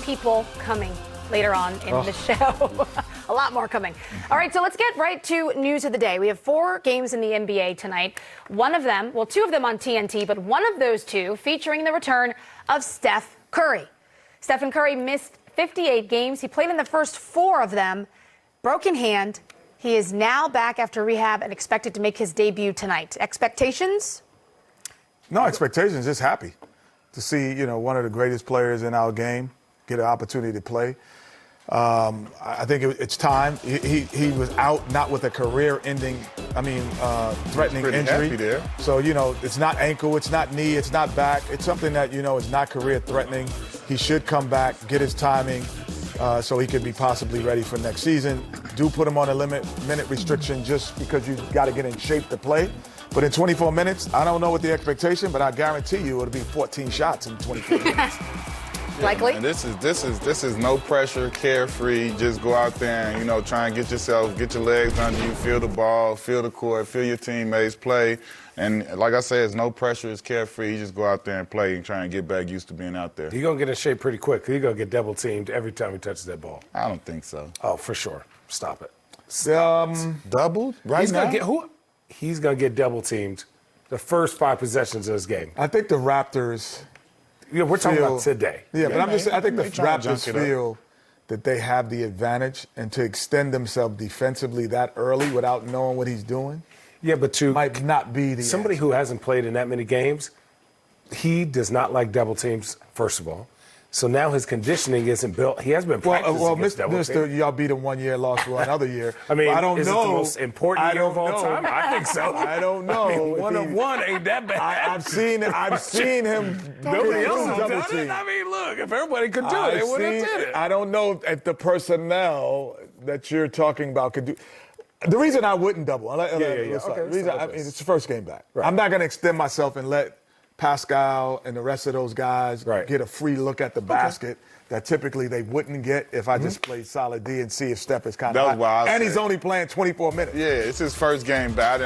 people coming later on in the show. A lot more coming. All right, so let's get right to news of the day. We have 4 games in the NBA tonight. One of them, well, 2 of them on TNT, but one of those 2 featuring the return of Steph Curry. Stephen Curry missed 58 games. He played in the first 4 of them. Broken hand. He is now back after rehab and expected to make his debut tonight. Expectations? No expectations, just happy to see, one of the greatest players in our game get an opportunity to play. I think it's time. He was out not with a career-ending, threatening injury. There. So, it's not ankle, it's not knee, it's not back. It's something that, is not career-threatening. He should come back, get his timing, so he could be possibly ready for next season. Do put him on a minute restriction just because you got to get in shape to play. But in 24 minutes, I don't know what the expectation, but I guarantee you it'll be 14 shots in 24 minutes. Likely. Man, this is no pressure, carefree. Just go out there and try and get your legs under you, feel the ball, feel the court, feel your teammates, play. And like I said, it's no pressure, it's carefree. You just go out there and play and try and get back used to being out there. He's gonna get in shape pretty quick. He's gonna get double teamed every time he touches that ball. I don't think so. Oh, for sure. Stop it. Doubled right He's now? gonna get who? He's gonna get double teamed the first 5 possessions of this game. I think the Raptors. Yeah, we're talking about today. Yeah, but I think the trying to Raptors junk it up. feel that they have the advantage, and to extend themselves defensively that early without knowing what he's doing. Yeah, but might not be the somebody answer. who hasn't played in that many games, he does not like double teams, first of all. So now his conditioning isn't built. He has been practicing against double teams. Y'all beat him 1 year, lost for another year. I mean, I don't is know. it the most important year of all time? I think so. I don't know. I mean, 1 of 1 ain't that bad. I've seen him. Nobody else has double done it. team. I mean, look, if everybody could do it, they would have did it. I don't know if the personnel that you're talking about could do. The reason I wouldn't double, it's the first game back. Right. I'm not going to extend myself and let Pascal and the rest of those guys get a free look at the basket that typically they wouldn't get if I just played solid D and see if Steph is kind of That was why I and said. he's only playing 24 minutes. Yeah, it's his first game back.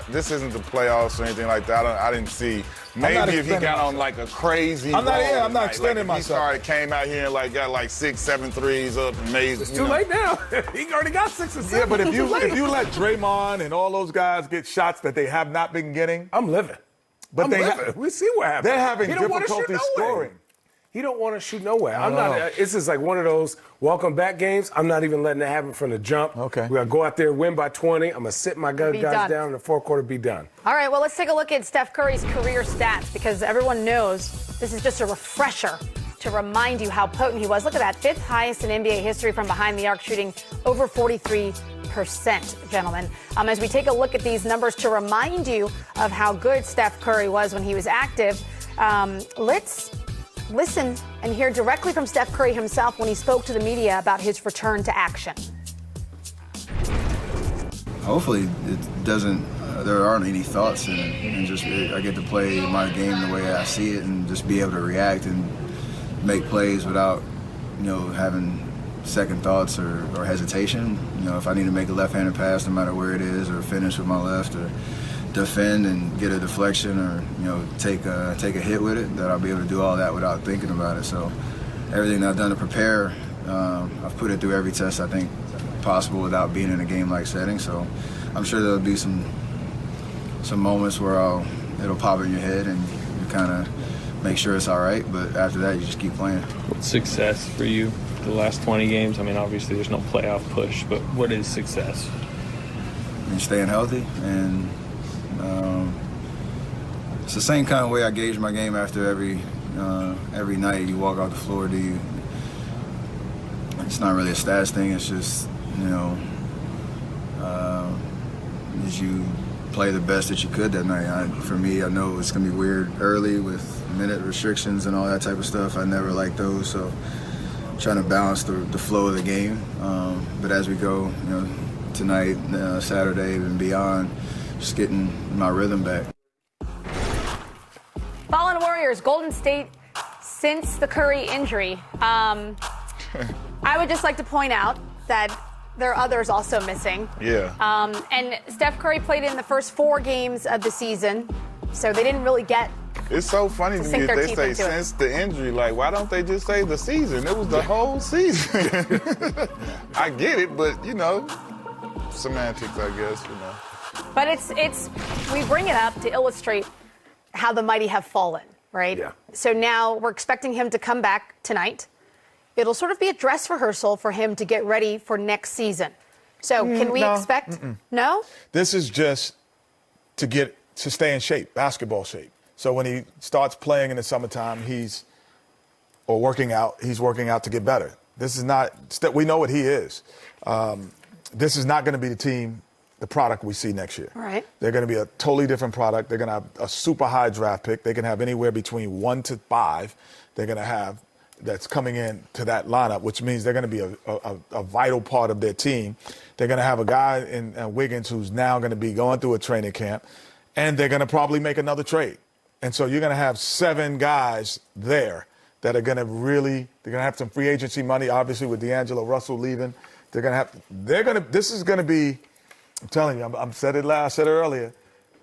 This isn't the playoffs or anything like that. I didn't see. Maybe if he got on like a crazy I'm not ball extending myself. myself. He came out here and got 6, 7 threes up and made. It's too late now. He already got 6 or 7. Yeah, but if you let Draymond and all those guys get shots that they have not been getting, I'm living. But we see what happens. They're having He don't wanna shoot difficulty nowhere. scoring. He don't want to shoot nowhere. I'm not. This is like one of those welcome back games. I'm not even letting it happen from the jump. Okay. We're gonna go out there, win by 20. I'm gonna sit my guys done. down in the fourth quarter, be done. All right, well, let's take a look at Steph Curry's career stats because everyone knows this is just a refresher to remind you how potent he was. Look at that, 5th highest in NBA history from behind the arc, shooting over 43%, gentlemen. As we take a look at these numbers to remind you of how good Steph Curry was when he was active, let's listen and hear directly from Steph Curry himself when he spoke to the media about his return to action. Hopefully it doesn't, there aren't any thoughts in it, and just I get to play my game the way I see it and just be able to react and make plays without, having second thoughts or hesitation. If I need to make a left-handed pass, no matter where it is, or finish with my left, or defend and get a deflection, or take a hit with it, that I'll be able to do all that without thinking about it. So everything that I've done to prepare, I've put it through every test I think possible without being in a game-like setting. So I'm sure there'll be some moments where it'll pop in your head and you kind of make sure it's all right. But after that, you just keep playing. What's success for you the last 20 games? I mean, obviously there's no playoff push, but what is success? And staying healthy, and it's the same kind of way I gauge my game after every night. You walk off the floor, it's not really a stats thing. It's just as you play the best that you could that night. For me, I know it's gonna be weird early with minute restrictions and all that type of stuff. I never liked those, so trying to balance the flow of the game. But as we go, tonight, Saturday, and beyond, just getting my rhythm back. Fallen Warriors, Golden State, since the Curry injury. I would just like to point out that there are others also missing. Yeah. And Steph Curry played in the first 4 games of the season, so they didn't really get It's so funny to me sink that their they teeth say into it. since the injury. Like, why don't they just say the season? It was the whole season. I get it, but, you know, semantics, I guess, you know. But it's we bring it up to illustrate how the mighty have fallen, right? Yeah. So now we're expecting him to come back tonight. It'll sort of be a dress rehearsal for him to get ready for next season. So can we expect? No? This is just to stay in shape, basketball shape. So when he starts playing in the summertime, he's working out to get better. This is not, we know what he is. This is not going to be the product we see next year. All right. They're going to be a totally different product. They're going to have a super high draft pick. They can have anywhere between 1 to 5. They're going to have that's coming in to that lineup, which means they're going to be a vital part of their team. They're going to have a guy in Wiggins who's now going to be going through a training camp, and they're going to probably make another trade. And so you're going to have 7 guys there that are going to have some free agency money, obviously with D'Angelo Russell leaving. This is going to be, I'm telling you, I said it earlier.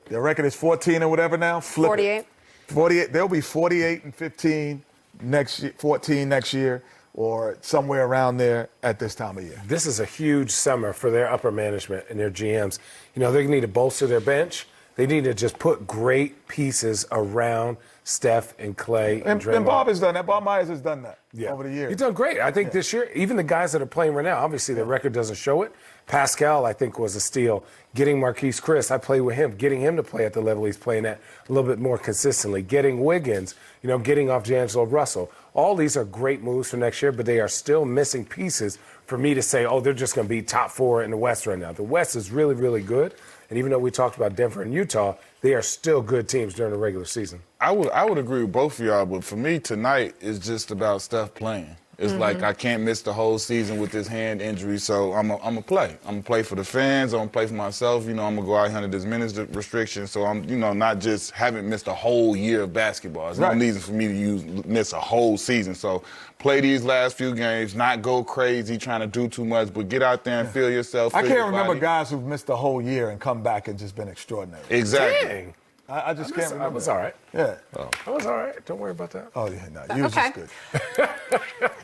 Their record is 14 or whatever now. Flip 48. it. 48. They'll be 48 and 15 next year, 14 next year, or somewhere around there at this time of year. This is a huge summer for their upper management and their GMs. You know, they need to bolster their bench. They need to just put great pieces around Steph and Clay and Draymond. And Bob has done that. Bob Myers has done that over the years. He's done great. I think this year, even the guys that are playing right now, obviously their record doesn't show it. Pascal, I think, was a steal. Getting Marquise Chris, I played with him. Getting him to play at the level he's playing at a little bit more consistently. Getting Wiggins, getting off D'Angelo Russell. All these are great moves for next year, but they are still missing pieces for me to say, they're just going to be top 4 in the West right now. The West is really, really good. And even though we talked about Denver and Utah, they are still good teams during the regular season. I would agree with both of y'all, but for me, tonight is just about Steph playing. It's like I can't miss the whole season with this hand injury, so I'm going to play. I'm going to play for the fans. I'm going to play for myself. I'm going to go out here under this minutes restriction, so I'm, not just haven't missed a whole year of basketball. There's no reason for me to miss a whole season. So play these last few games, not go crazy trying to do too much, but get out there and feel yourself. I can't remember guys who've missed a whole year and come back and just been extraordinary. Exactly. Dang. I just can't remember. I was all right. Yeah. I was all right. Don't worry about that. Oh, yeah, no. You was just good.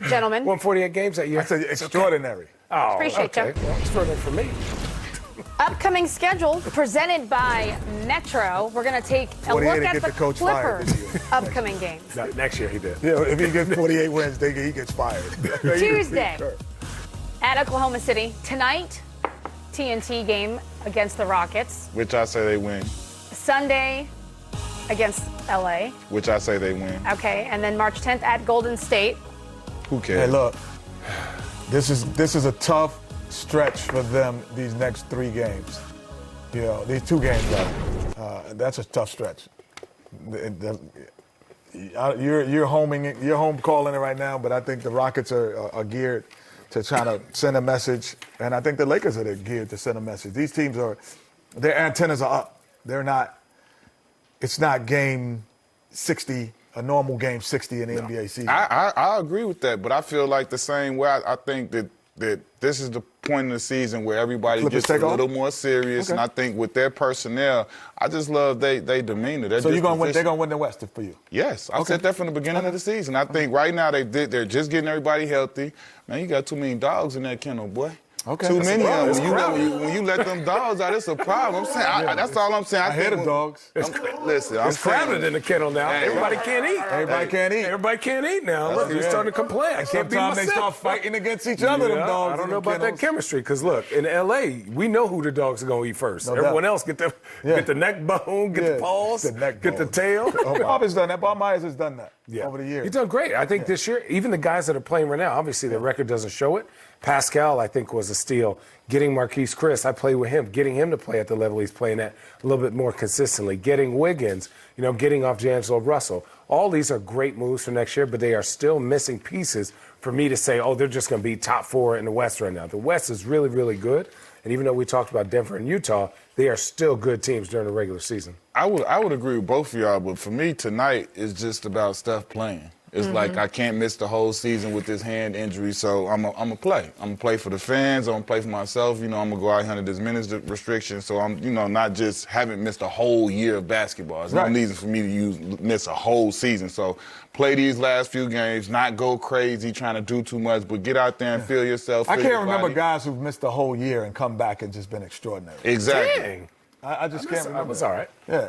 Gentlemen. Won 48 games that year. I said extraordinary. Oh, Appreciate okay. you. Well, extraordinary for me. Upcoming schedule presented by Metro. We're going to take a look at the Clippers' upcoming games. No, next year he did. Yeah, if he gets 48 wins, he gets fired. Tuesday at Oklahoma City. Tonight, TNT game against the Rockets. Which I say they win. Sunday against LA. Which I say they win. Okay, and then March 10th at Golden State. Who cares? Hey, look, this is a tough stretch for them these next 3 games. These 2 games left. That's a tough stretch. You're home calling it right now, but I think the Rockets are geared to try to send a message, and I think the Lakers are geared to send a message. These teams their antennas are up. It's not game 60, a normal game 60 in the NBA season. I agree with that, but I feel like the same way. I think that this is the point in the season where everybody gets a little more serious, and I think with their personnel, I just love they demeanor. So they're going to win the West for you? Yes, I said that from the beginning of the season. I think right now they're just getting everybody healthy. Man, you got too many dogs in that kennel, boy. Okay. Too many of them. When you let them dogs out, it's a problem. I'm saying, that's all I'm saying. I hear the dogs. I'm crowded in the kennel now. Everybody can't eat. Everybody can't eat now. Look, you're starting to complain. I can't be myself. Sometimes they start fighting against each other, them dogs. I don't know about that chemistry, because look, in L.A., we know who the dogs are going to eat first. Everyone else get the neck bone, get the paws, get the tail. Bob has done that. Bob Myers has done that over the years. He's done great. I think this year, even the guys that are playing right now, obviously their record doesn't show it. Pascal, I think, was a steal. Getting Marquise Chris, I played with him. Getting him to play at the level he's playing at a little bit more consistently. Getting Wiggins, getting off D'Angelo Russell. All these are great moves for next year, but they are still missing pieces for me to say, they're just going to be top 4 in the West right now. The West is really, really good. And even though we talked about Denver and Utah, they are still good teams during the regular season. I would agree with both of y'all, but for me, tonight is just about Steph playing. It's like I can't miss the whole season with this hand injury, so I'm a play. I'm gonna play for the fans. I'm gonna play for myself. You know, I'm gonna go out here under this minutes restriction, so I'm, you know, not just haven't missed a whole year of basketball. There's no reason for me to miss a whole season. So play these last few games, not go crazy trying to do too much, but get out there and feel yourself. I can't remember guys who've missed a whole year and come back and just been extraordinary. Exactly. Dang. I just can't remember. I was all right. Yeah.